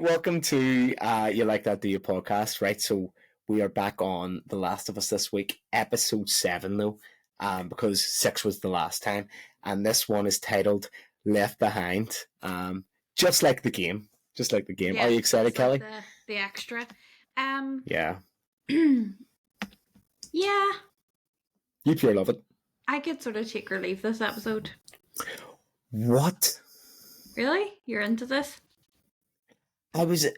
Welcome to You Like That Do You podcast, right? So we are back on The Last of Us this week, episode 7 though, because 6 was the last time, and this one is titled Left Behind, just like the game. Just like the game. Are Yeah, you excited, just like Kelly? the extra. Yeah. Yeah, You pure love it. I could sort of take or leave this episode. What? Really? You're into this? I like the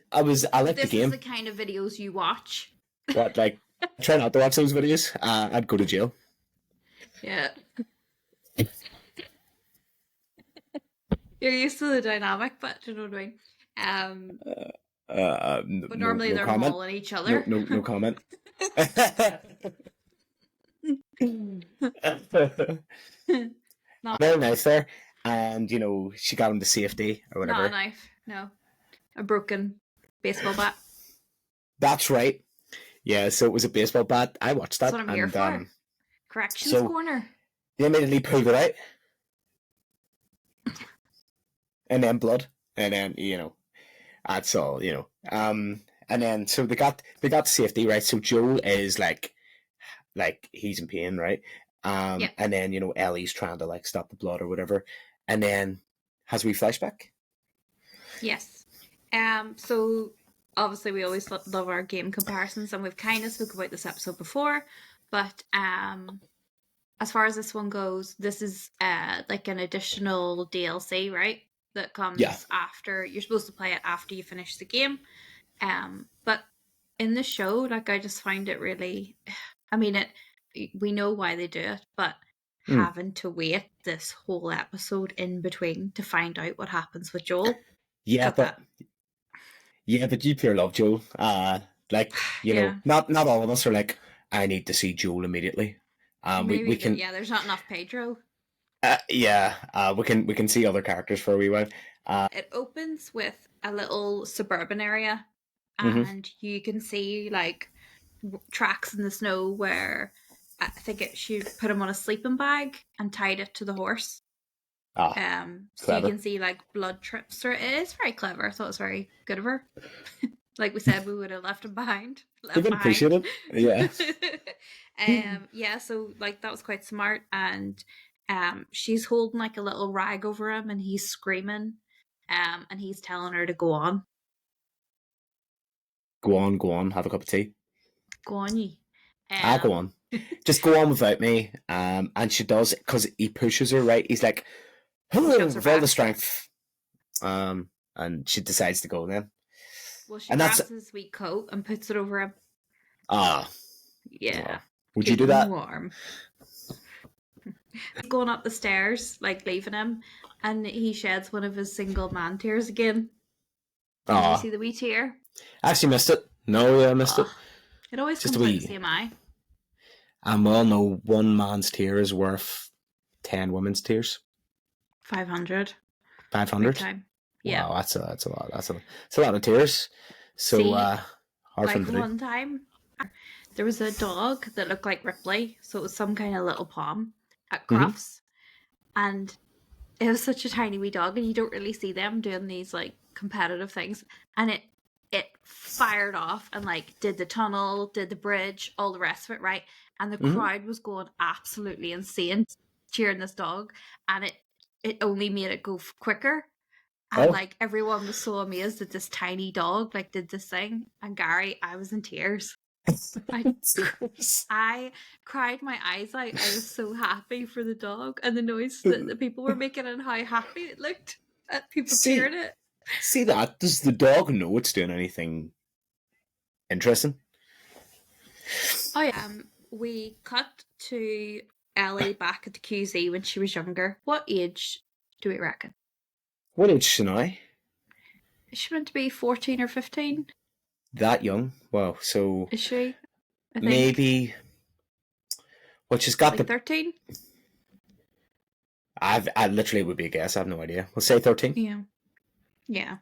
This game. is the kind of videos you watch. What, like, try not to watch those videos. I'd go to jail. Yeah. You're used to the dynamic, but you know what I mean. But normally no they're comment. mauling each other. No comment. Not, Very nice there. And, she got him to safety or not whatever. a knife, no. A broken baseball bat. That's right. Yeah, so it was a baseball bat. I watched that. That's what I'm here for. Corrections so- corner. They immediately pulled it out. And then blood. And then, that's all, and then, so they got to safety, right? So Joel is like he's in pain, right? Yeah. And then, Ellie's trying to like stop the blood or whatever. And then has we flashback? Yes. So obviously we always love our game comparisons, and we've kind of spoke about this episode before, but as far as this one goes, this is like an additional DLC, right? That comes after you're supposed to play it after you finish the game. But in the show, like, I just find it really, I mean, we know why they do it, but having to wait this whole episode in between to find out what happens with Joel. But you pure love Joel. Not all of us are like, I need to see Joel immediately. We can. Yeah, there's not enough Pedro. We can see other characters for a wee while. It opens with a little suburban area, and you can see like tracks in the snow where I think she put him on a sleeping bag and tied it to the horse. So you can see like blood trips through it. It is very clever. I thought it was very good of her. Like we said, we would have left him behind. You can appreciate it. Yeah. Yeah, so like that was quite smart, and she's holding like a little rag over him, and he's screaming, and he's telling her to go on. Go on, have a cup of tea. Go on, ye. Go on. Just go on without me. And she does, because he pushes her, right? He's like, with all the strength. And she decides to go then. Well, she grabs his sweet coat and puts it over him. Yeah. Would you do that? Warm. Going up the stairs, like leaving him, and he sheds one of his single man tears again. Did you see the wee tear? I actually missed it. No, I missed it. It always comes out the same eye. And we all know one man's tear is worth 10 women's tears. 500. 500? Yeah. Wow, that's a lot. That's a lot of tears. So, see, hard for them to do. One time, there was a dog that looked like Ripley, so it was some kind of little pom at Crufts, and it was such a tiny wee dog, and you don't really see them doing these like competitive things, and it fired off and like did the tunnel, did the bridge, all the rest of it, right? And the crowd was going absolutely insane cheering this dog, and it only made it go quicker. And like everyone was so amazed that this tiny dog like did this thing. And Gary, I was in tears. I cried my eyes out. I was so happy for the dog and the noise that the people were making and how happy it looked at people cheering it. See that? Does the dog know it's doing anything interesting? Oh yeah. We cut to Ellie back at the QZ when she was younger. What age do we reckon? What age is she now? Is she meant to be 14 or 15? That young? Wow, so... Is she? I think. Maybe... Well, she's got like 13? I literally would be a guess. I have no idea. We'll say 13. Yeah.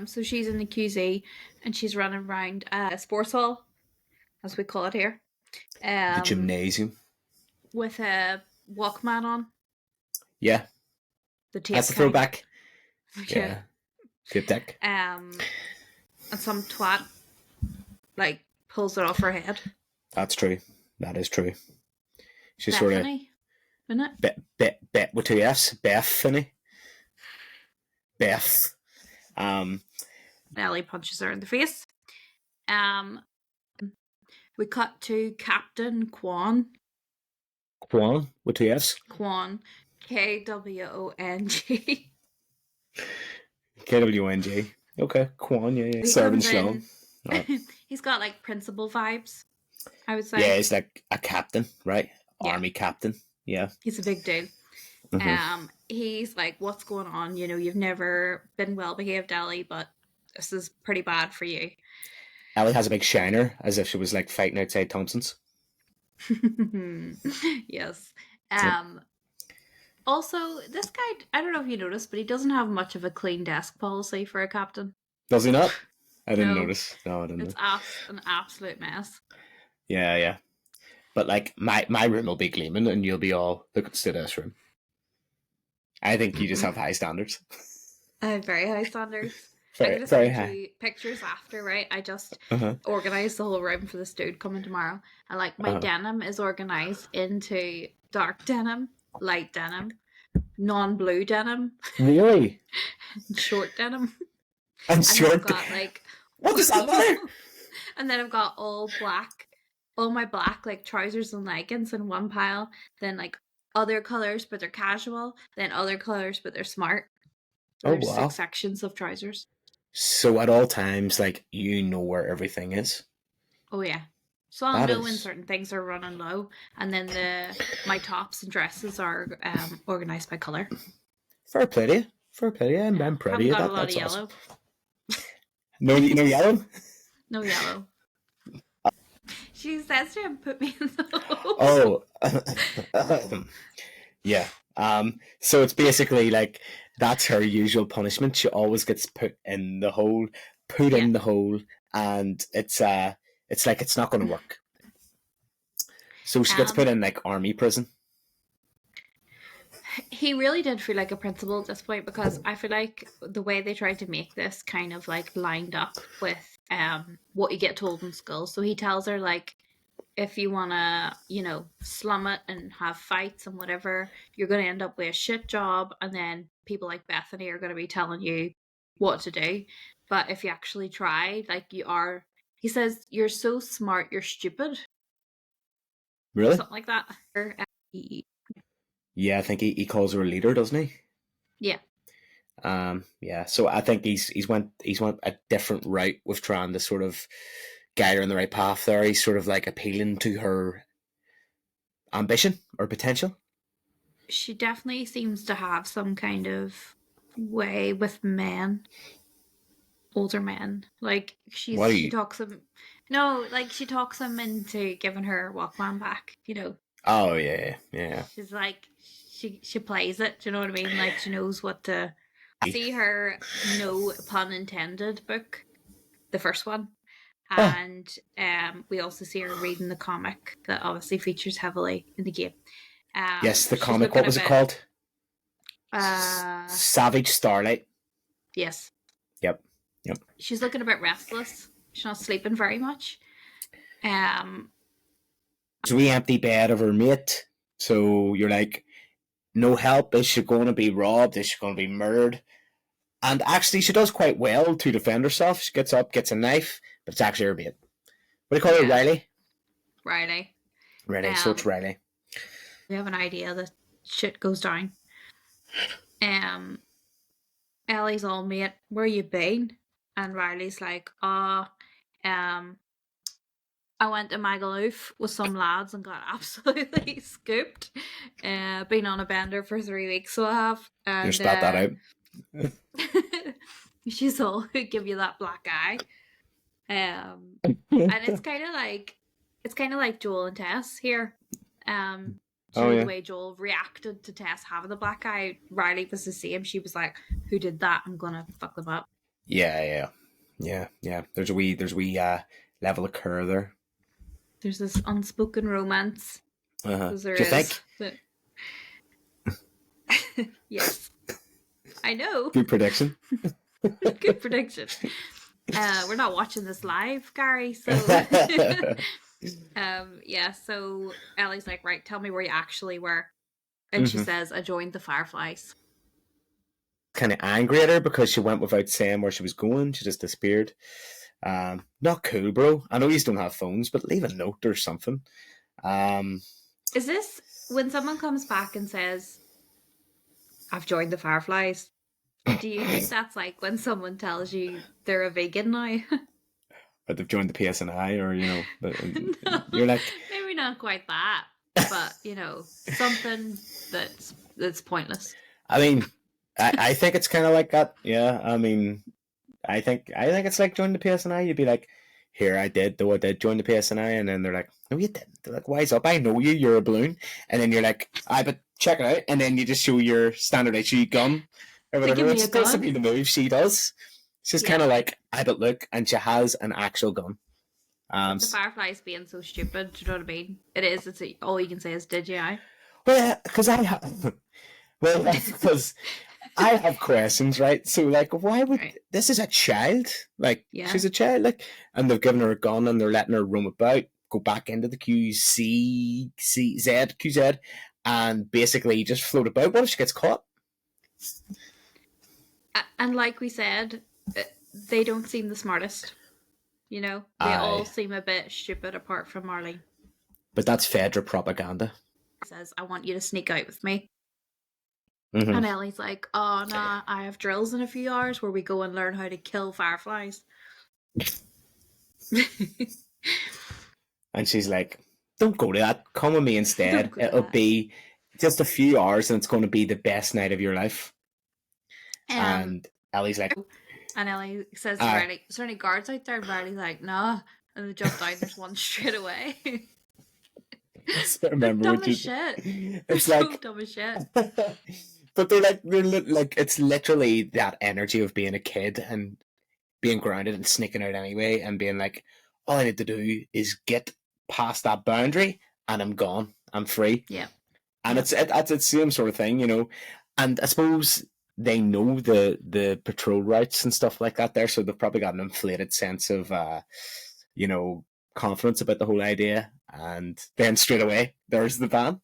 So she's in the QZ and she's running around a sports hall, as we call it here. The gymnasium. With a Walkman on. Yeah. The tape That's a throwback. Yeah. Good dick. And some twat like pulls it off her head. That's true. That is true. She's Bethany, sort of isn't it? Bet with two F's. Bethany. Beth. Ellie punches her in the face. We cut to Captain Kwon. Kwon with two F's. Kwon. Kwong. KWNG. Okay, Kwon, yeah. Serving strong. Right. He's got like principal vibes, I would say. Yeah, he's like a captain, right? Yeah. Army captain. Yeah. He's a big dude. He's like, what's going on? You know, you've never been well behaved, Ellie, but this is pretty bad for you. Ellie has a big shiner, as if she was like fighting outside Thompson's. Yes. Also, this guy, I don't know if you noticed, but he doesn't have much of a clean desk policy for a captain. Does he not? I didn't notice. No, I didn't. It's an absolute mess. Yeah. But like my room will be gleaming, and you'll be all look at this room. I think you just have high standards. I have very high standards. Very, I'm gonna very send high. you pictures after, right? I just organized the whole room for this dude coming tomorrow, and like my denim is organized into dark denim, light denim, non-blue denim. Really? Short denim. And short. Got like what does that matter? And then I've got all my black like trousers and leggings in one pile. Then like other colors, but they're casual. Then other colors, but they're smart. So there's 6 sections of trousers. So at all times, like, you know where everything is. Oh yeah. So I'll know when certain things are running low, and then my tops and dresses are organized by color. Fair play to you. I'm proud of you. Got a lot of yellow. No yellow. No yellow. She says to him, "Put me in the hole." Oh. Yeah. So it's basically like that's her usual punishment. She always gets put in the hole, in the hole, and it's like it's not going to work. So she gets put in like army prison. He really did feel like a principal at this point, because I feel like the way they tried to make this kind of like lined up with what you get told in school. So he tells her like, if you want to, slum it and have fights and whatever, you're going to end up with a shit job, and then people like Bethany are going to be telling you what to do. But if you actually try, like he says, you're so smart, you're stupid. Really? Something like that. Yeah, I think he calls her a leader, doesn't he? Yeah. Yeah. So I think he's went a different route with trying to sort of guide her in the right path there. He's sort of like appealing to her ambition or potential. She definitely seems to have some kind of way with men, older men. Like she talks him. No, like she talks him into giving her Walkman back. Oh yeah. She's like she plays it. Do you know what I mean? Like she knows what to. See her no pun intended book, the first one. And we also see her reading the comic that obviously features heavily in the game. Yes, the comic. What was it called? Savage Starlight. Yes. Yep. She's looking a bit restless. She's not sleeping very much. There's a wee empty bed of her mate. So you're like, no help. Is she going to be robbed? Is she going to be murdered? And actually, she does quite well to defend herself. She gets up, gets a knife, but it's actually her mate. What do you call her, Riley? Riley. So it's Riley. We have an idea that shit goes down. Ellie's all, mate, where you been? And Riley's like, I went to Magaluf with some lads and got absolutely scooped. Been on a bender for 3 weeks, so I have. And, you spat that out. She's all who give you that black eye. And it's kind of like Joel and Tess here. The way Joel reacted to Tess having the black eye, Riley was the same. She was like, "Who did that? I'm gonna fuck them up." Yeah. There's a wee level of care there. There's this unspoken romance. Do you think? Yes, I know. Good prediction. Good prediction. We're not watching this live, Gary, so yeah, so Ellie's like, right, tell me where you actually were. And she says, I joined the Fireflies. Kind of angry at her because she went without saying where she was going. She just disappeared. Not cool, bro. I know you don't have phones, but leave a note or something. Is this when someone comes back and says, I've joined the Fireflies? Do you think that's like when someone tells you they're a vegan now? But they've joined the PSNI, or No, you're like, maybe not quite that, but something that's pointless. I mean, I think it's kind of like that. Yeah, I mean, I think it's like joining the PSNI. You'd be like, here, I did join the PSNI, and then they're like, no, you didn't. They're like, wise up, I know you, you're a balloon, and then you're like, but check it out, and then you just show your standard issue gun or whatever. It's supposed to be the move she does. She's kind of like, but look, and she has an actual gun. The Fireflies being so stupid, do you know what I mean? It is. All you can say is, did you? Well, because I have. Well, because I have questions, right? So, like, why would this is a child? Like, she's a child, like, and they've given her a gun and they're letting her roam about, go back into the QZ, and basically just float about. What if she gets caught? And like we said, they don't seem the smartest. They all seem a bit stupid apart from Marley. But that's Fedra propaganda. Says, I want you to sneak out with me. And Ellie's like, oh, nah, I have drills in a few hours where we go and learn how to kill fireflies. And she's like, don't go to that. Come with me instead. It'll be just a few hours and it's going to be the best night of your life. And Ellie's like... And Ellie says to Riley, is there any guards out there? And Riley's like, nah. And they jump down, there's one straight away. I remember dumb as shit. It's like... so dumb as shit. But they're like, it's literally that energy of being a kid and being grounded and sneaking out anyway and being like, all I need to do is get past that boundary and I'm gone. I'm free. Yeah. And it's the same sort of thing, And I suppose they know the patrol routes and stuff like that there, so they've probably got an inflated sense of, confidence about the whole idea. And then straight away, there's the van.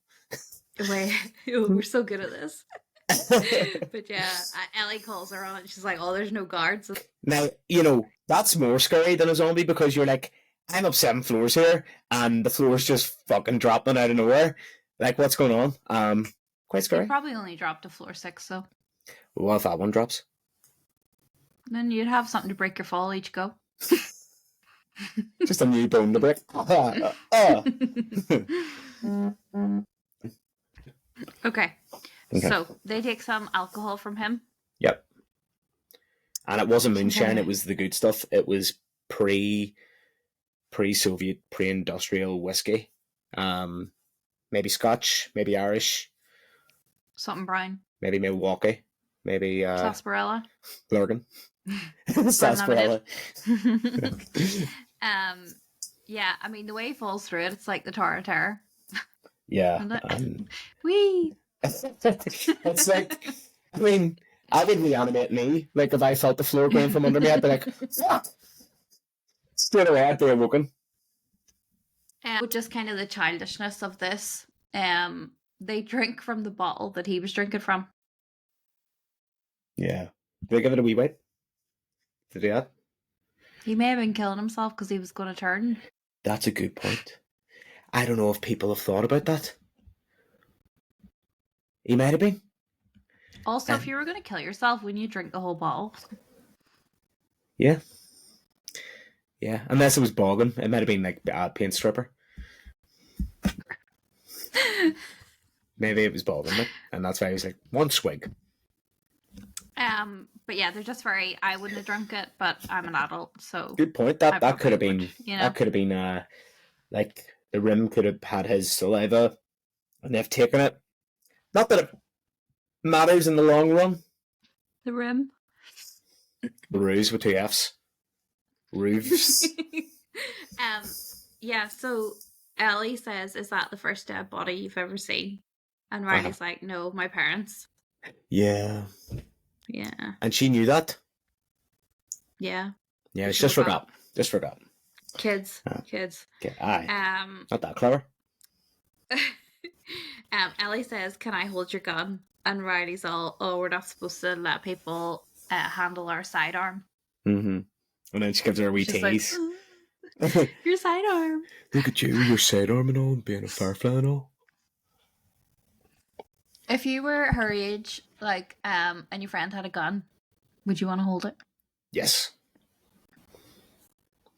We're so good at this. But yeah, Ellie calls her on it. She's like, oh, there's no guards. Now, that's more scary than a zombie because you're like, I'm up 7 floors here and the floor's just fucking dropping out of nowhere. Like, what's going on? Quite scary. They probably only dropped to floor 6, so. What if that one drops? Then you'd have something to break your fall each go. Just a new bone to break. Okay. So they take some alcohol from him. Yep. And it wasn't moonshine, it was the good stuff. It was pre-Soviet, pre-industrial whiskey. Maybe Scotch, maybe Irish. Something brown. Maybe Milwaukee. Maybe Sarsaparilla. Lurgan. Sarsaparilla. Yeah, I mean the way he falls through it, it's like the Tower of Terror. Yeah. Wee. It's like, I mean, I would reanimate me. Like, if I felt the floor going from under me, I'd be like, what? Straight away, I'd be awoken. Just kind of the childishness of this. They drink from the bottle that he was drinking from. Yeah. Did they give it a wee bite? Did they do that? He may have been killing himself because he was going to turn. That's a good point. I don't know if people have thought about that. He might have been. Also, if you were going to kill yourself, wouldn't you drink the whole bottle? Yeah. Yeah, unless it was bogging. It might have been like a paint stripper. Maybe it was bogging, and that's why he was like, one swig. But yeah, they're just very, I wouldn't have drunk it, but I'm an adult, so... Good point. That could have been, that could have been, like, the rim could have had his saliva, and they've taken it. Not that it matters in the long run. The rim? The ruse with 2 Fs. Roofs. Yeah, so Ellie says, is that the first dead body you've ever seen? And Riley's like, no, my parents. Yeah. Yeah. And she knew that? Yeah. Yeah, it's just forgot. Just forgot. Kids. Okay, aye. Not that clever. Ellie says, "Can I hold your gun?" And Riley's all, "Oh, we're not supposed to let people handle our sidearm." Mm-hmm. And then she gives her a wee tease. Like, your sidearm. Look at you, your sidearm and all, being a firefly and all. If you were her age, like, and your friend had a gun, would you want to hold it? Yes.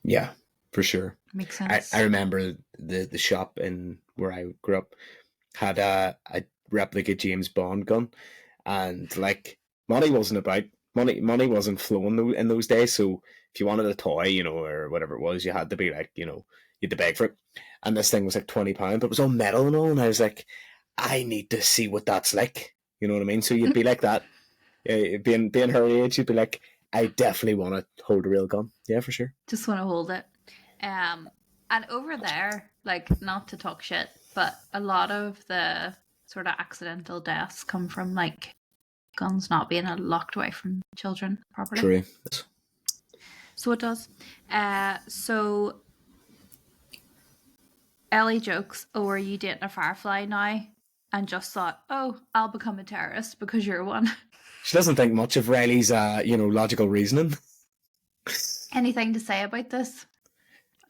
Yeah, for sure. Makes sense. I remember the shop in where I grew up had a replica James Bond gun, and like money wasn't about money wasn't flowing in those days. So if you wanted a toy, you know, or whatever it was, you had to be like, you know, you had to beg for it. And this thing was like £20, but it was all metal and all, and I was like, I need to see what that's like. You know what I mean? So you'd be like that. Being her age, you'd be like, I definitely want to hold a real gun. Yeah, for sure. Just want to hold it. And over there, like, not to talk shit, but a lot of the sort of accidental deaths come from like guns not being locked away from children properly. True. So it does. So Ellie jokes, "Oh, are you dating a firefly now?" And just thought, "Oh, I'll become a terrorist because you're one." She doesn't think much of Riley's, logical reasoning. Anything to say about this?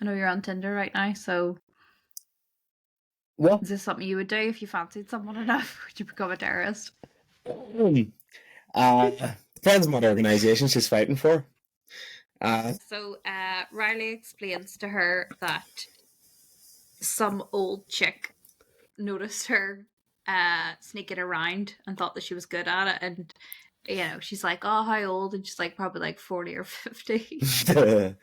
I know you're on Tinder right now, so Well, is this something you would do if you fancied someone enough? Would you become a terrorist? depends on what organisation she's fighting for. So Riley explains to her that some old chick noticed her sneaking around and thought that she was good at it, and you know, she's like, "Oh, how old?" And she's like, "Probably like 40 or 50." From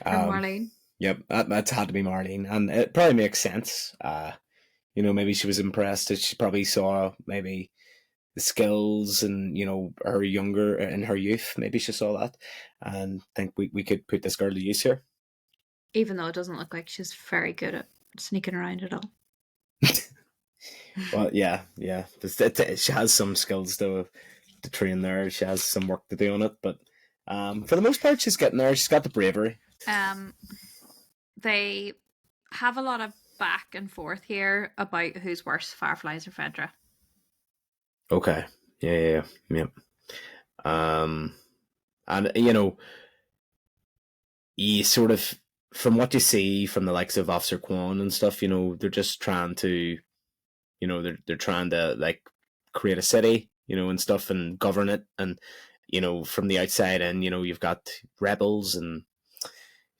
Marlene. Yep, that's had to be Marlene, and it probably makes sense. Maybe she was impressed that she probably saw maybe the skills and, you know, her younger in her youth. Maybe she saw that and think we could put this girl to use here. Even though it doesn't look like she's very good at sneaking around at all. Well, yeah. She has some skills to train there. She has some work to do on it, but for the most part, she's getting there. She's got the bravery. They have a lot of back and forth here about who's worse, Fireflies or Fedra. Okay. Yeah. And you know, you sort of, from what you see from the likes of Officer Quan and stuff, you know, they're just trying to, you know, they're trying to like create a city, you know, and stuff and govern it, and you know, from the outside, and you know, you've got rebels and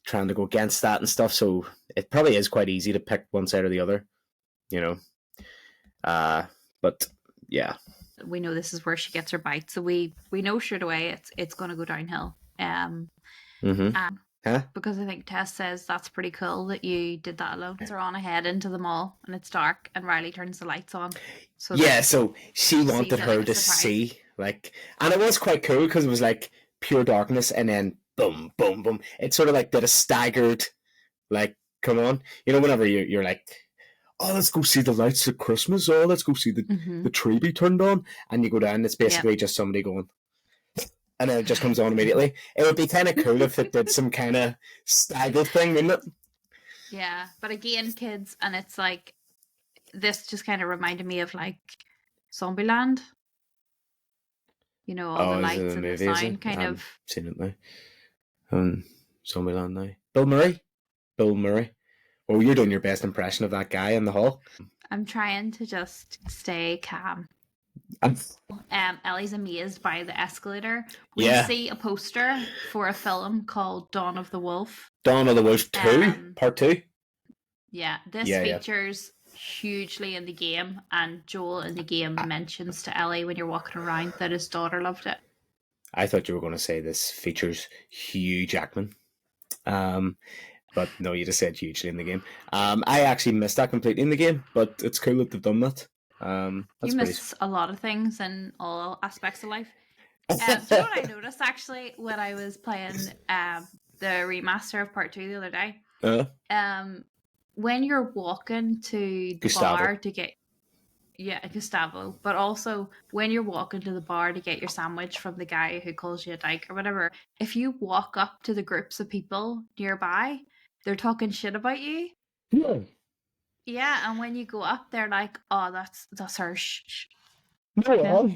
trying to go against that and stuff. So it probably is quite easy to pick one side or the other, you know. But yeah, we know this is where she gets her bite, so we know straight away it's going to go downhill. Because I think Tess says that's pretty cool that you did that alone. They're on ahead into the mall and it's dark and Riley turns the lights on. So she wanted her to see, like, and it was quite cool because it was like pure darkness and then boom, boom, boom. It sort of like did a staggered, like, come on, you know, whenever you're like, oh, let's go see the lights at Christmas. Oh, let's go see the tree be turned on, and you go down. It's basically just somebody going. And then it just comes on immediately. It would be kind of cool if it did some kind of staggered thing, wouldn't it? Yeah, but again, kids, and it's like, this just kind of reminded me of like Zombieland. You know, all the lights and the sound kind of. Seen it now. Zombieland now. Bill Murray. Oh, you're doing your best impression of that guy in the hall. I'm trying to just stay calm. Ellie's amazed by the escalator. We see a poster for a film called Dawn of the Wolf. Dawn of the Wolf 2, Part 2. Yeah, this features hugely in the game, and Joel in the game mentions to Ellie when you're walking around that his daughter loved it. I thought you were going to say this features Hugh Jackman. But no, you just said hugely in the game. I actually missed that completely in the game, but it's cool that they've done that. You miss a lot of things in all aspects of life. Do you know what I noticed actually when I was playing the remaster of Part 2 the other day? When you're walking to the bar to get Yeah, Gustavo. But also, when you're walking to the bar to get your sandwich from the guy who calls you a dyke or whatever, if you walk up to the groups of people nearby, they're talking shit about you. Yeah. Yeah, and when you go up, they're like, "Oh, that's her." Shh. No, Yeah.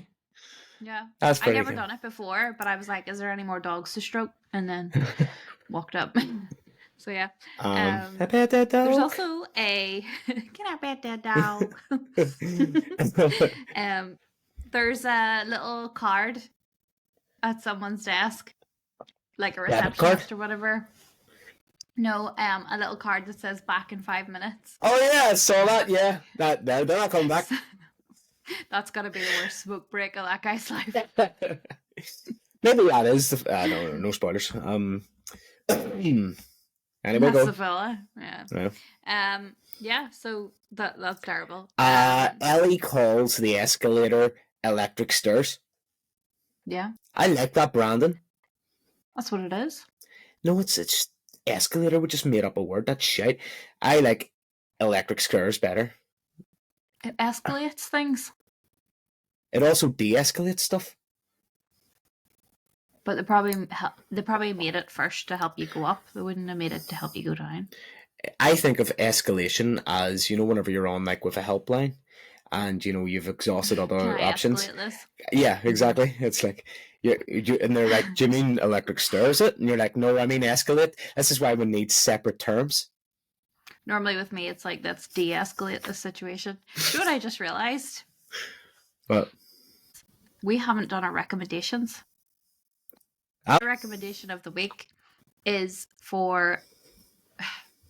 Yeah. that's I pretty never good. done it before, but I was like, "Is there any more dogs to stroke?" And then walked up. So yeah. I bet that There's dog. also a can I pet that dog? There's a little card at someone's desk, like a Debit card. receptionist or whatever. No, a little card that says back in 5 minutes. Oh yeah, I saw that. Yeah, that they're not coming back. That's gotta be the worst smoke break of that guy's life. Maybe that is. No spoilers. Anyway, That's go. the fella. Yeah. Yeah. Yeah. So that's terrible. Ellie calls the escalator electric stairs. Yeah. I like that branding. That's what it is. No, it's escalator. We just made up a word. That's shit. I like electric stairs better. It escalates things. It also de-escalates stuff. But they probably made it first to help you go up. They wouldn't have made it to help you go down. I think of escalation as, whenever you're on like with a helpline and you've exhausted other Can I options. escalate this? Yeah, exactly. It's like and they're like, "Do you mean electric stairs it?" And you're like, "No, I mean escalate." This is why we need separate terms. Normally with me, it's like, let's de-escalate the situation. Do you know what I just realized? What? We haven't done our recommendations. The recommendation of the week is for,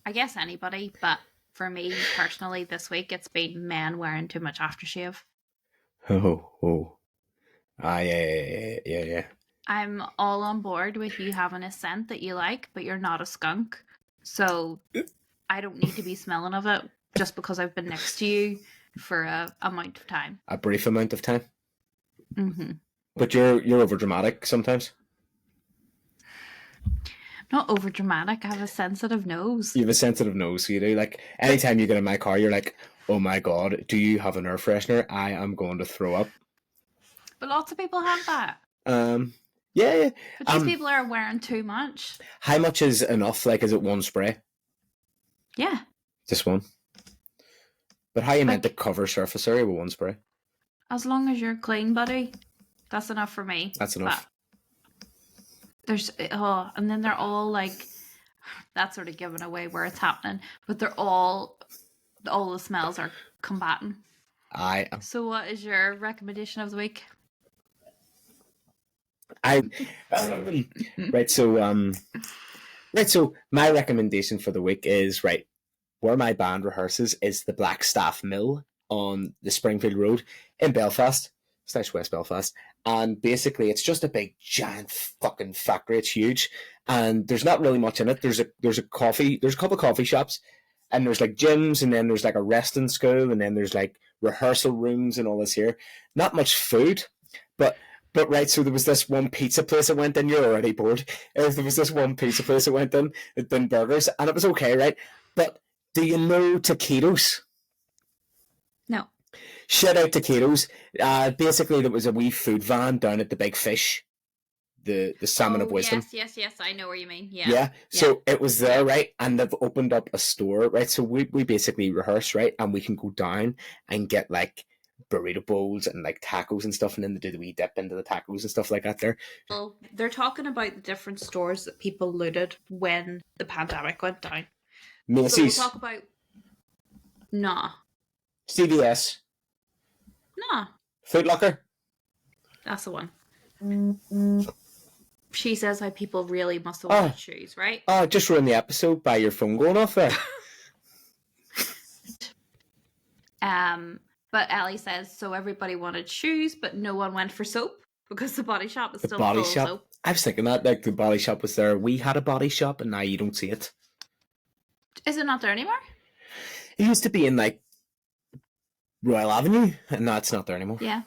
I guess, anybody, but for me personally this week, it's been men wearing too much aftershave. Oh. Yeah. I'm all on board with you having a scent that you like, but you're not a skunk. So I don't need to be smelling of it just because I've been next to you for a amount of time. A brief amount of time. Mm-hmm. But you're over dramatic sometimes. Not over dramatic. I have a sensitive nose. You have a sensitive nose, so you do. Like, anytime you get in my car, you're like, "Oh my god, do you have an air freshener? I am going to throw up." But lots of people have that. Yeah. But these people are wearing too much. How much is enough? Like, is it one spray? Yeah. Just one. But how you meant to cover surface area with one spray? As long as you're clean, buddy, that's enough for me. That's enough. But and then they're all like, that's sort of giving away where it's happening. But they're all the smells are combating. So what is your recommendation of the week? So my recommendation for the week is where my band rehearses is the Blackstaff Mill on the Springfield Road in Belfast, / West Belfast, and basically it's just a big giant fucking factory. It's huge, and there's not really much in it. There's a couple of coffee shops, and there's like gyms, and then there's like a wrestling school, and then there's like rehearsal rooms and all this here. Not much food, but so there was this one pizza place I went in. You're already bored. There was this one pizza place I went in that done burgers, and it was okay, right? But do you know Taquitos? No. Shout out Taquitos. Basically, there was a wee food van down at the Big Fish, the Salmon of Wisdom. Yes. I know where you mean. Yeah. Yeah. So it was there, right? And they've opened up a store, right? So we basically rehearse, right? And we can go down and get like burrito bowls and like tacos and stuff, and then they do the wee dip into the tacos and stuff like that there. Well, they're talking about the different stores that people looted when the pandemic went down. Macy's. So we'll talk about... Nah. CVS. Nah. Foot Locker. That's the one. She says how people really must have wanted shoes, right? Oh, just ruined the episode by your phone going off there. But Ellie says, so everybody wanted shoes, but no one went for soap because the body shop is still full of soap. I was thinking that, like, the body shop was there. We had a body shop, and now you don't see it. Is it not there anymore? It used to be in, like, Royal Avenue, and now it's not there anymore. Yeah.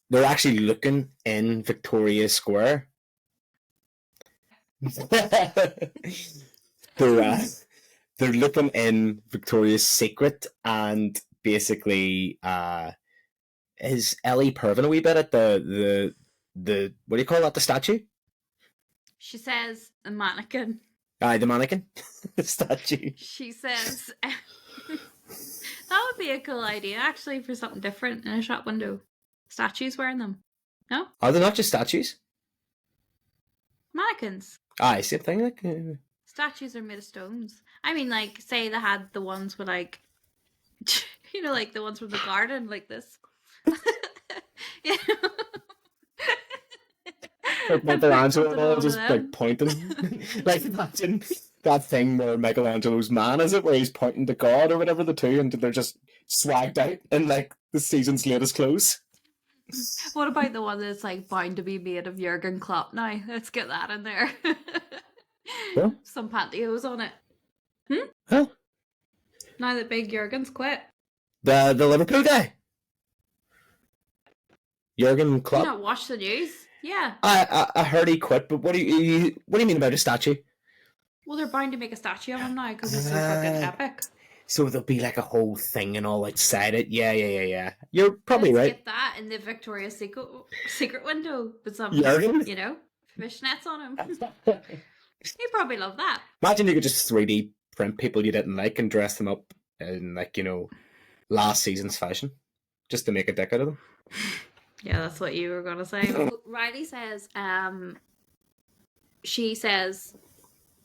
They're actually looking in Victoria Square. They're looking in Victoria's Secret and basically is Ellie perving a wee bit at the what do you call that, the statue? She says a mannequin. Aye, the mannequin. The statue. She says that would be a cool idea actually for something different in a shop window. Statues wearing them. No? Are they not just statues? Mannequins. Aye, same thing. Like, Statues are made of stones. I mean, like, say they had the ones with, like, you know, like the ones from the garden, like this. You know? like Michelangelo and all just like pointing. Like, imagine that thing where Michelangelo's man, is it, where he's pointing to God or whatever, the two, and they're just swagged out in like the season's latest clothes. What about the one that's like bound to be made of Jurgen Klopp now? Let's get that in there. Huh? Some pantyhose on it. Huh? Now that big Jurgen's quit. The Liverpool guy? Jurgen You Klopp? not watch the news? Yeah. I heard he quit, but what do you mean about a statue? Well, they're bound to make a statue of him now because it's so fucking epic. So there'll be like a whole thing and all outside it. Yeah. You're probably Let's right. get that in the Victoria's Secret window with some, Jurgen? you know, fishnets on him. He'd probably love that. Imagine you could just 3D print people you didn't like and dress them up in, like, you know, last season's fashion, just to make a dick out of them. Yeah, that's what you were going to say. Riley says, she says,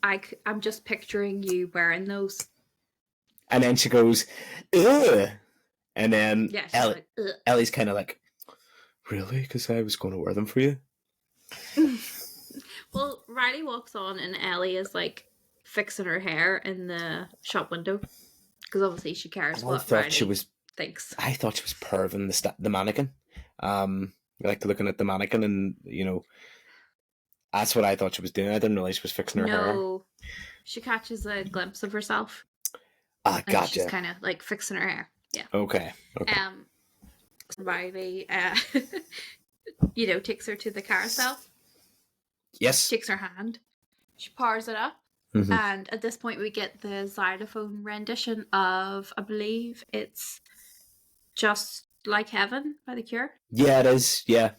I'm just picturing you wearing those. And then she goes, ugh. And then Yeah, she's like, ugh. Ellie's kind of like, really? Because I was going to wear them for you. Well, Riley walks on and Ellie is like fixing her hair in the shop window. Because obviously she cares what Riley thinks. I thought she was perving the mannequin. Like looking at the mannequin, and you know, that's what I thought she was doing. I didn't realize she was fixing her hair. No, she catches a glimpse of herself. Ah, gotcha. And she's kind of like fixing her hair. Yeah. Okay. Riley, you know, takes her to the carousel. Yes. Takes her hand. She powers it up. Mm-hmm. And at this point we get the xylophone rendition of, I believe it's Just Like Heaven by The Cure. Yeah, it is. Yeah,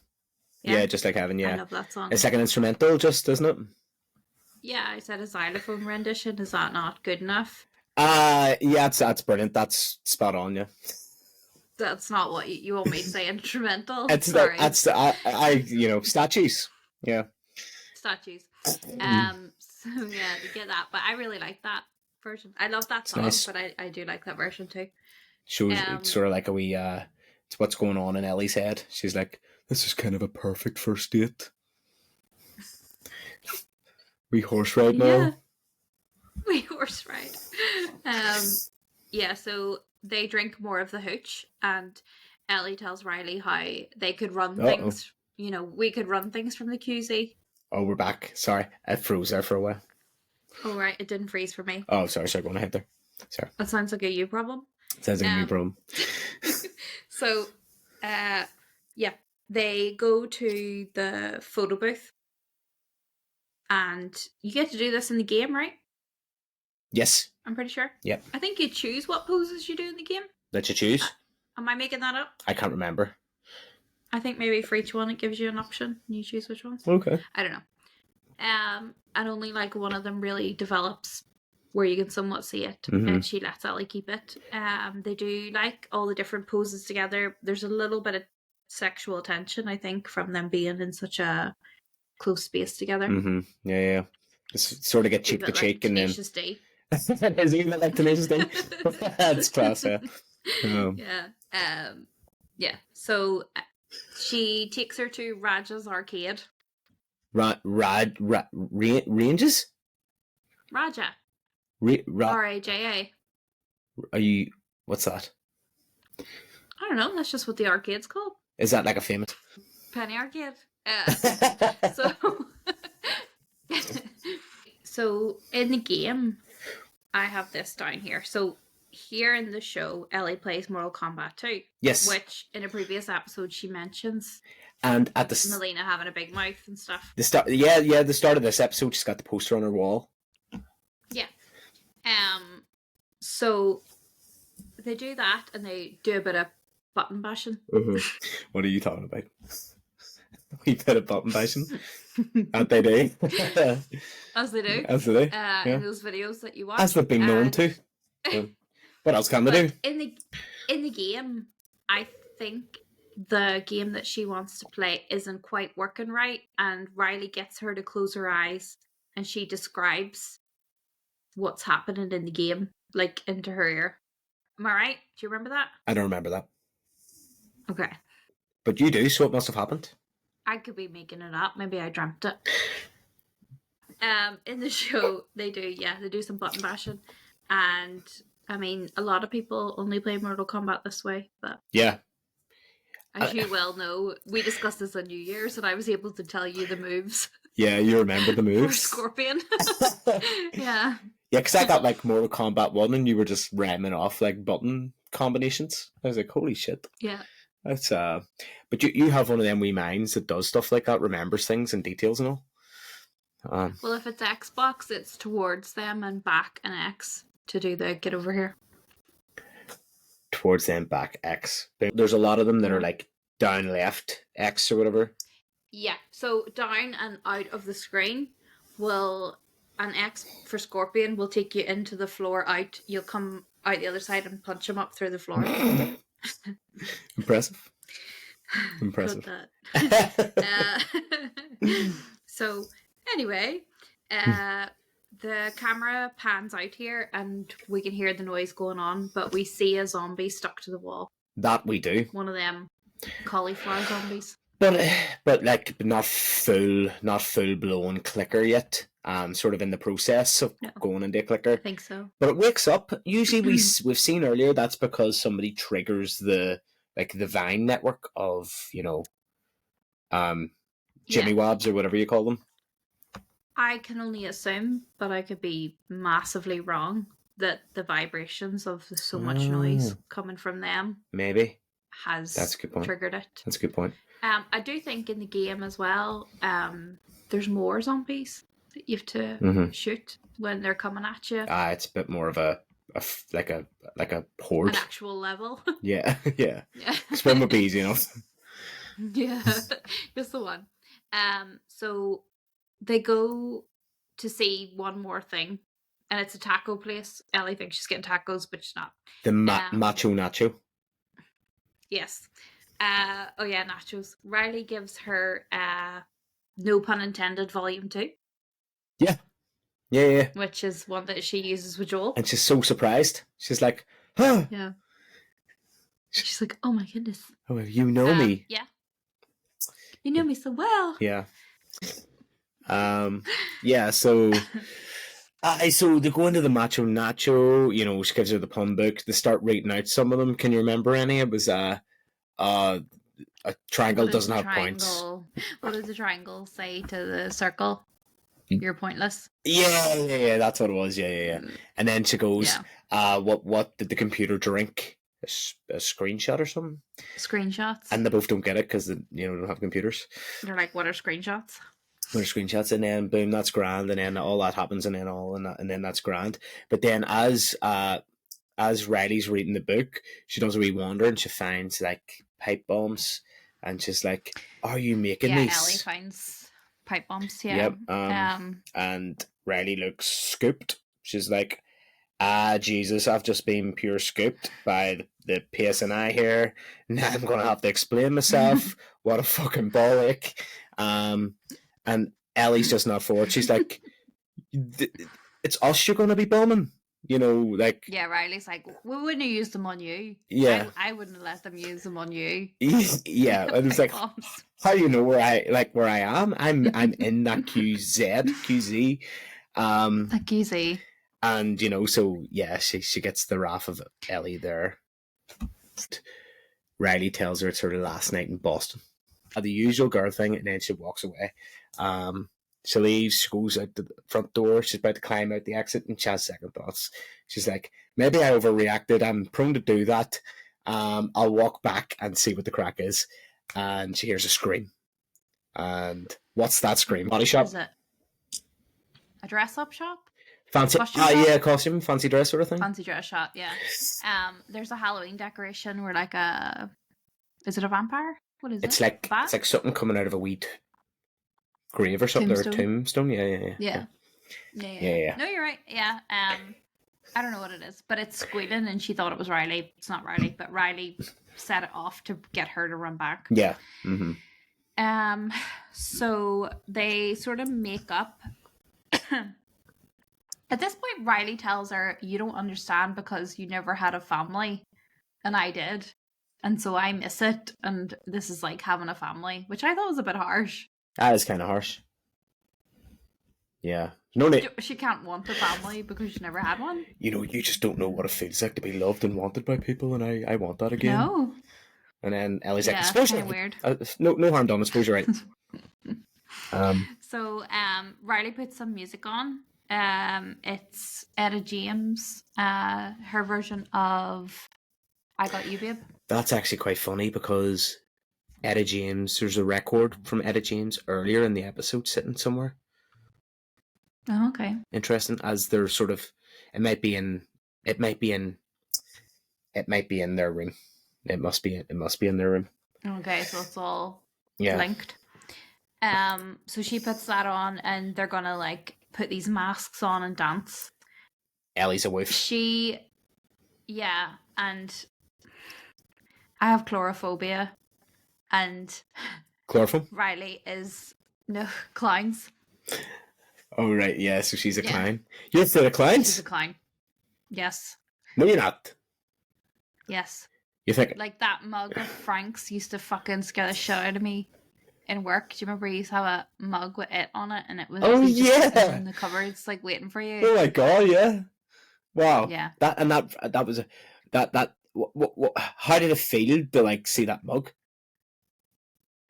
Just Like Heaven. Yeah, I love that song. It's like an instrumental, just, isn't it? Yeah, I said a xylophone rendition. Is that not good enough? Yeah, that's brilliant. That's spot on. Yeah. That's not what you want me to say. Instrumental. Sorry. I you know, statues. Yeah. Statues. So yeah, you get that. But I really like that version. I love that song, nice. But I do like that version too. Shows it's sort of like a wee it's what's going on in Ellie's head. She's like, this is kind of a perfect first date. We horse ride now. Yeah. We horse ride. Yeah, so they drink more of the hooch, and Ellie tells Riley how they could run things. You know, we could run things from the QZ. Oh, we're back. Sorry, I froze there for a while. Oh, right, it didn't freeze for me. Oh, sorry, go on ahead there. Sorry. That sounds like a you problem. Sounds like a you problem. So, yeah, they go to the photo booth, and you get to do this in the game, right? Yes. I'm pretty sure. Yep. I think you choose what poses you do in the game. That you choose? Am I making that up? I can't remember. I think maybe for each one it gives you an option and you choose which ones. Okay. I don't know. And only like one of them really develops where you can somewhat see it, and she lets Ellie keep it. They do like all the different poses together. There's a little bit of sexual tension, I think, from them being in such a close space together. Mm-hmm. Yeah. Just sort of get cheek to cheek, and then. D. Is even like Tenacious D? That's class, yeah. Yeah. Yeah. So she takes her to Raja's arcade. Ranges? Raja. R-A-J-A. Are you... What's that? I don't know. That's just what the arcade's called. Is that like a famous... Penny Arcade. So in the game, I have this down here. So here in the show, Ellie plays Mortal Kombat 2. Yes. Which in a previous episode she mentions. And at the Melina having a big mouth and stuff. The start of this episode, she's got the poster on her wall. Yeah. So they do that, and they do a bit of button bashing. What are you talking about? We bit of button bashing. That they do. As they do. As they do. In those videos that you watch. As they've been known to. What else can they do? In the game, I think the game that she wants to play isn't quite working right, and Riley gets her to close her eyes, and she describes what's happening in the game, like, into her ear. Am I right? Do you remember that? I don't remember that. Okay. But you do, so it must have happened. I could be making it up. Maybe I dreamt it. In the show, they do some button bashing, and I mean, a lot of people only play Mortal Kombat this way, but yeah, as you well know, we discussed this on New Year's, and I was able to tell you the moves. Yeah, you remember the moves. For Scorpion. Yeah. Yeah, because I got like Mortal Kombat 1 and you were just ramming off like button combinations. I was like, holy shit. Yeah. That's but you have one of them wee minds that does stuff like that, remembers things and details and all. Well, if it's Xbox, it's towards them and back and X to do the get over here. Towards them, back X. There's a lot of them that are like down left X or whatever. Yeah, so down and out of the screen will, an X for Scorpion will take you into the floor out. You'll come out the other side and punch him up through the floor. Impressive. So anyway, the camera pans out here and we can hear the noise going on, but we see a zombie stuck to the wall. That we do. One of them cauliflower zombies. But not full blown clicker yet. Sort of in the process of going into a clicker. I think so. But it wakes up. Usually we've seen earlier that's because somebody triggers the Vine network of, Jimmy Wobs or whatever you call them. I can only assume, but I could be massively wrong, that the vibrations of so much noise coming from them maybe has that's a good point. Triggered it. That's a good point. I do think in the game as well, there's more zombies that you have to shoot when they're coming at you. It's a bit more of a horde. An actual level. Yeah. Swim would be easy enough. Yeah, just the one. So they go to see one more thing, and it's a taco place. Ellie thinks she's getting tacos, but she's not. The macho nacho. Yes. Oh yeah, nachos. Riley gives her no pun intended volume 2. Yeah. Yeah. Which is one that she uses with Joel. And she's so surprised. She's like, huh. Yeah. She's like, oh my goodness. Oh, you know me. Yeah. You know me so well. Yeah. Yeah, so so they go into the macho nacho, she gives her the pun book. They start reading out some of them. Can you remember any? It was a triangle doesn't have points. What does the triangle say to the circle? You're pointless. Yeah, that's what it was. Yeah. And then she goes, what did the computer drink? A screenshot or something? Screenshots. And they both don't get it because they don't have computers. They're like, what are screenshots? What are screenshots? And then boom, that's grand. And then all that happens, and then that's grand. But then as Riley's reading the book, she does a wee wander and she finds like pipe bombs, and she's like, "Are you making these?" Yeah, Ellie finds pipe bombs. Yeah. Yep. And Riley looks scooped. She's like, Jesus, I've just been pure scooped by the PSNI here. Now I'm going to have to explain myself. What a fucking bollock. And Ellie's just not for it. She's like, it's us you're going to be bombing. Yeah, Riley's like, we wouldn't have used them on you. Yeah. I wouldn't have let them use them on you. Yeah. And it's like, how do you know where I am? I'm in that QZ. That QZ. And, so, yeah, she gets the wrath of Ellie there. Riley tells her it's her last night in Boston. The usual girl thing, and then she walks away. She leaves, she goes out the front door, she's about to climb out the exit, and she has second thoughts. She's like, maybe I overreacted, I'm prone to do that. I'll walk back and see what the crack is. And she hears a scream. And what's that scream? Body shop? Is it a dress-up shop? Fancy, Costume shop? yeah, costume, fancy dress sort of thing. Fancy dress shop, yeah. There's a Halloween decoration where like is it a vampire? What is It's it? like Bat? it's like something coming out of a wheat grave or something, or tombstone. Yeah. Yeah. No, you're right. Yeah. I don't know what it is, but it's squealing, and she thought it was Riley. It's not Riley, but Riley set it off to get her to run back. Yeah. So they sort of make up. At this point, Riley tells her, "You don't understand because you never had a family, and I did, and so I miss it. And this is like having a family," which I thought was a bit harsh. That is kind of harsh. Yeah. No need. She can't want a family because she never had one. You know, you just don't know what it feels like to be loved and wanted by people, and I want that again. No. And then Ellie's Yeah, like, I suppose kinda you're weird. no harm done, I suppose you're right. So Riley puts some music on. It's Etta James, her version of I Got You, Babe. That's actually quite funny because Etta James, there's a record from Etta James earlier in the episode sitting somewhere. Oh, okay. Interesting, as they're sort of, it might be in their room. It must be in their room. Okay, so it's all Yeah. linked. So she puts that on, and they're gonna like put these masks on and dance. Ellie's a wolf. Yeah, and I have chlorophobia, and Chloroform? Riley is no clowns. Oh right, yeah. So she's a clown. You're afraid of clowns? She's a clown. Yes. No, you're not. Yes. You think like that mug of Frank's used to fucking scare the shit out of me in work? Do you remember you used to have a mug with it on it, and it was just in the cupboards like waiting for you? Oh my god, yeah. Wow. Yeah. That was what how did it feel to like see that mug?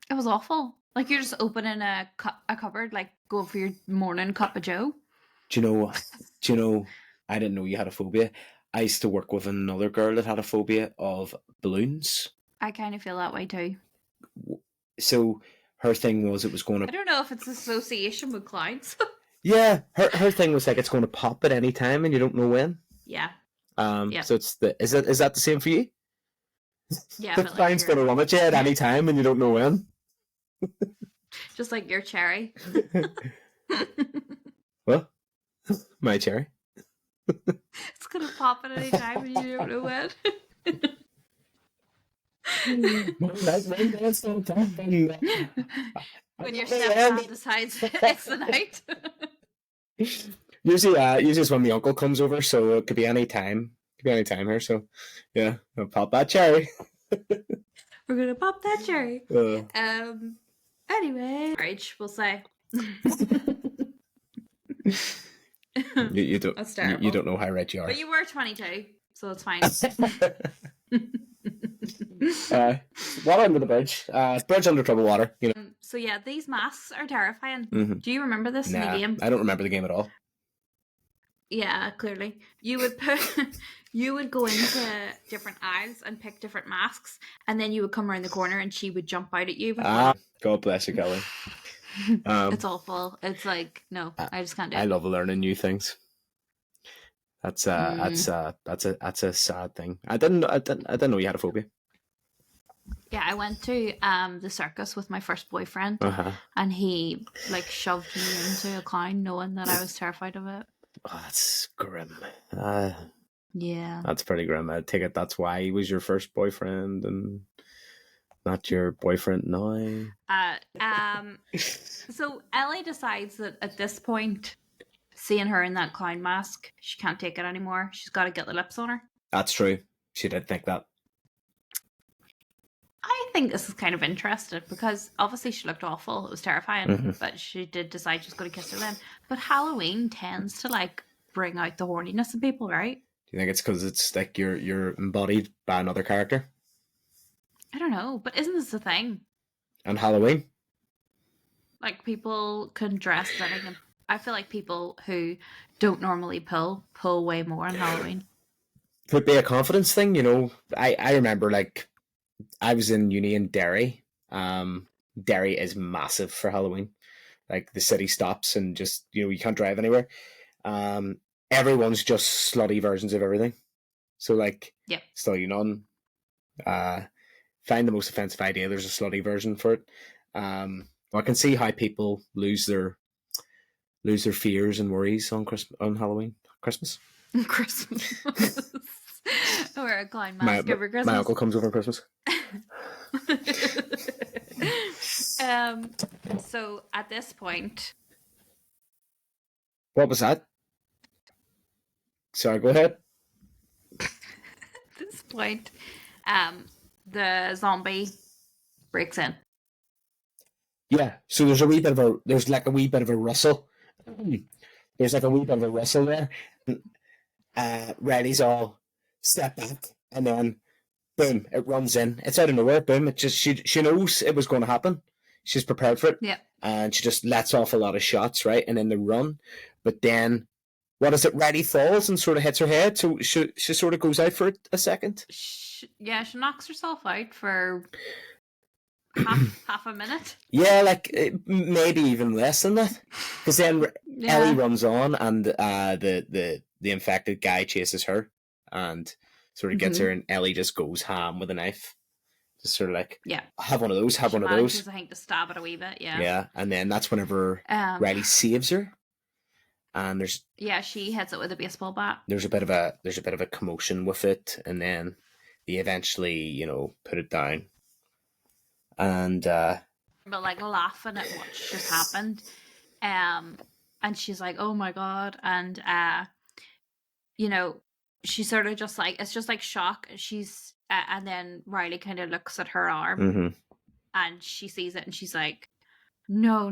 It was awful. Like you're just opening a cupboard, like going for your morning cup of joe. Do you know I didn't know you had a phobia. I used to work with another girl that had a phobia of balloons. I kind of feel that way too. So her thing was it was going to... I don't know if it's association with clowns. Yeah, her thing was like it's going to pop at any time and you don't know when. Yeah. So it's is that the same for you? Yeah. The clown's going to run at you at any time and you don't know when. Just like your cherry. What? My cherry? It's gonna pop at any time and you don't know when. When your stepdad decides it's the night. Usually it's when my uncle comes over, so it could be any time. It could be any time here, so yeah, I'll pop that cherry. We're gonna pop that cherry. Anyway, rage, we'll say. You don't. That's terrible. You don't know how red you are. But you were 22, so it's fine. Water under the bridge. Bridge under troubled water. You know. So yeah, these masks are terrifying. Mm-hmm. Do you remember this in the game? I don't remember the game at all. Yeah, clearly. You would go into different aisles and pick different masks, and then you would come around the corner and she would jump out at you. God bless you, Kelly. It's awful. It's like no, I just can't do it. I love learning new things. That's a sad thing. I didn't know you had a phobia. Yeah, I went to the circus with my first boyfriend, and he like shoved me into a clown, knowing that I was terrified of it. Oh, that's grim. Yeah, that's pretty grim. I take it that's why he was your first boyfriend and not your boyfriend now. So Ellie decides that at this point, seeing her in that clown mask, she can't take it anymore. She's got to get the lips on her. That's true. She did think that. I think this is kind of interesting because obviously she looked awful. It was terrifying, but she did decide she's going to kiss her then. But Halloween tends to like bring out the horniness in people, right? Do you think it's because it's like you're embodied by another character? I don't know, but isn't this the thing? And Halloween? Like people can dress as anything. I feel like people who don't normally pull way more on Halloween. Could be a confidence thing, you know. I remember like I was in uni in Derry. Derry is massive for Halloween. Like the city stops and just, you know, you can't drive anywhere. everyone's just slutty versions of everything. So, like, Yep. study none. Find the most offensive idea. There's a slutty version for it. I can see how people lose their fears and worries on Halloween, Christmas. Christmas. Or a clown mask over Christmas. My uncle comes over Christmas. So at this point, what was that? Sorry, go ahead. At this point, the zombie breaks in. Yeah, so there's like a wee bit of a rustle. There's like a wee bit of a rustle there. Riley's all step back, and then boom, it runs in. It's out of nowhere. Boom, it just she knows it was going to happen. She's prepared for it. Yeah. And she just lets off a lot of shots, right? And then they run, but then what is it? Riley falls and sort of hits her head, so she sort of goes out for a second. She knocks herself out for half a minute. Yeah, like maybe even less than that, because then Ellie runs on, and the infected guy chases her and sort of gets her, and Ellie just goes ham with a knife. Just sort of like, have one of those, have one of those. I think to stab it a wee bit, Yeah, and then that's whenever Riley saves her, and there's she hits it with a baseball bat. There's a bit of a commotion with it, and then they eventually, put it down, and but like laughing at what just happened, and she's like, "Oh my god!" and she sort of just like, it's just like shock. She's and then Riley kind of looks at her arm, and she sees it, and she's like, no,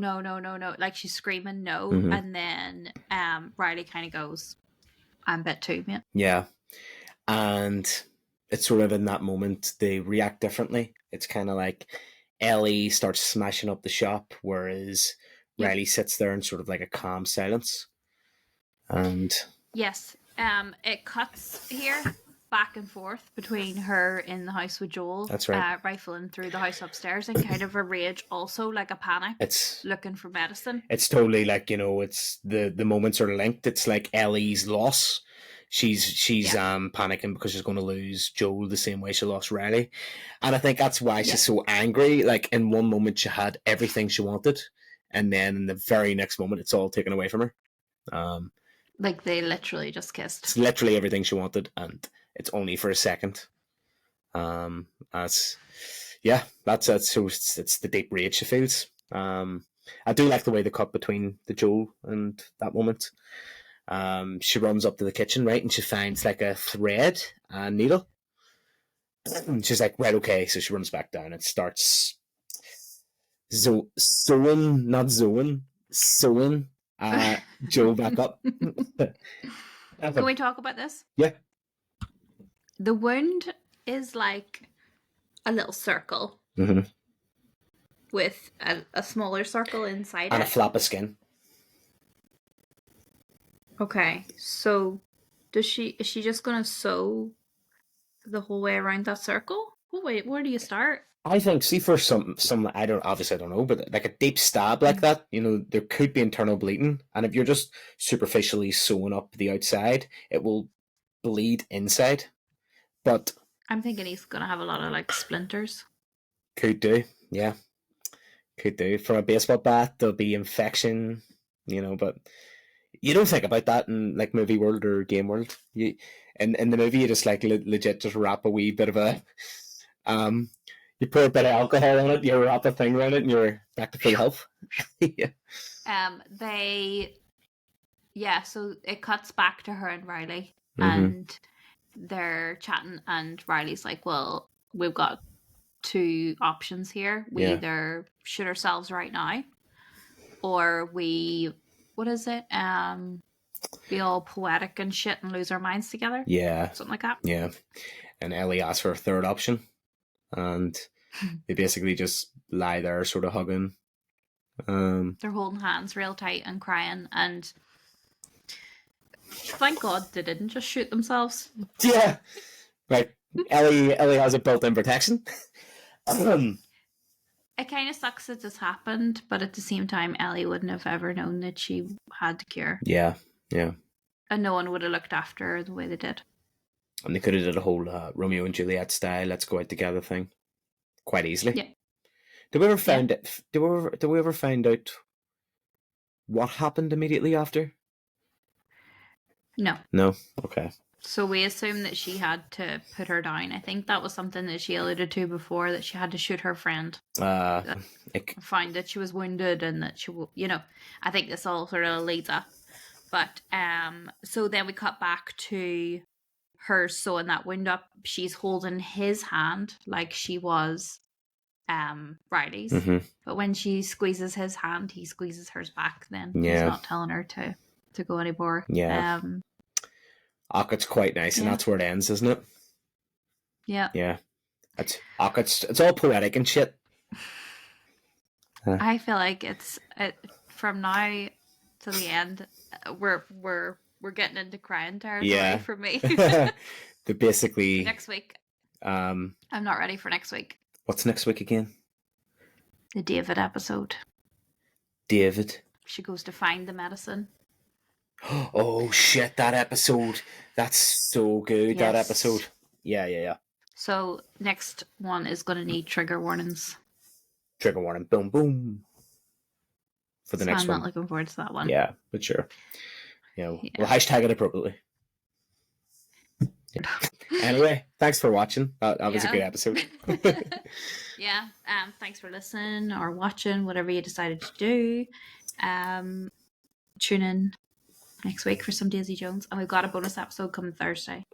like she's screaming no, and then Riley kind of goes, "I'm bit too, mate." Yeah, and it's sort of in that moment they react differently. It's kind of like Ellie starts smashing up the shop, whereas Riley sits there in sort of like a calm silence. And yes, it cuts here back and forth between her in the house with Joel. That's right. Rifling through the house upstairs, and kind of a rage, also like a panic. It's looking for medicine. It's totally like, it's the moments are linked. It's like Ellie's loss. She's panicking because she's going to lose Joel the same way she lost Riley, and I think that's why she's so angry. Like, in one moment she had everything she wanted, and then in the very next moment it's all taken away from her. Like, they literally just kissed. It's literally everything she wanted, and it's only for a second. That's it. So it's the deep rage she feels. I do like the way they cut between the Joel and that moment. She runs up to the kitchen, right, and she finds like a thread and needle. And she's like, right, okay. So she runs back down and starts sewing Joel back up. Can we talk about this? Yeah. The wound is like a little circle with a smaller circle inside and it. a flap of skin. Okay, so is she just gonna sew the whole way around that circle? Oh, wait, where do you start? I think, see, for some I don't know, but like a deep stab like that, there could be internal bleeding, and if you're just superficially sewing up the outside, it will bleed inside. But I'm thinking he's gonna have a lot of like splinters. Could do, yeah. Could do. From a baseball bat, there'll be infection, but you don't think about that in like movie world or game world. In the movie, you just like legit just wrap a wee bit of a you pour a bit of alcohol on it, you wrap a thing around it, and you're back to full health. So it cuts back to her and Riley, and they're chatting, and Riley's like, "Well, we've got two options here. We either shoot ourselves right now, or we, what is it? Be all poetic and shit and lose our minds together." Yeah. Something like that. Yeah. And Ellie asks for a third option, and they basically just lie there sort of hugging. They're holding hands real tight and crying, and thank God they didn't just shoot themselves. Yeah. Right. Ellie has a built-in protection. It kind of sucks that this happened, but at the same time, Ellie wouldn't have ever known that she had the cure. Yeah, yeah. And no one would have looked after her the way they did. And they could have did a whole Romeo and Juliet style, let's go out together thing, quite easily. Yeah. Did we ever find it? Did we ever find out what happened immediately after? No. No. Okay. So we assume that she had to put her down. I think that was something that she alluded to before, that she had to shoot her friend. Find that she was wounded and that she, I think this all sort of leads up. But so then we cut back to her sewing that wound up. She's holding his hand like she was Riley's. Mm-hmm. But when she squeezes his hand, he squeezes hers back. Then Yeah. he's not telling her to go anymore. Yeah. It's quite nice, and that's where it ends, isn't it? Yeah. Yeah. It's all poetic and shit. I feel like it's from now to the end. We're getting into crying territory for me. They're basically next week. I'm not ready for next week. What's next week again? The David episode. David. She goes to find the medicine. Oh shit, that episode. That's so good, that episode. Yeah. So next one is going to need trigger warnings. Trigger warning, boom, boom. For the next one. I'm not looking forward to that one. Yeah, but sure. We'll hashtag it appropriately. Yeah. Anyway, thanks for watching. That was a good episode. Yeah. Thanks for listening or watching, whatever you decided to do. Tune in next week for some Daisy Jones, and we've got a bonus episode coming Thursday.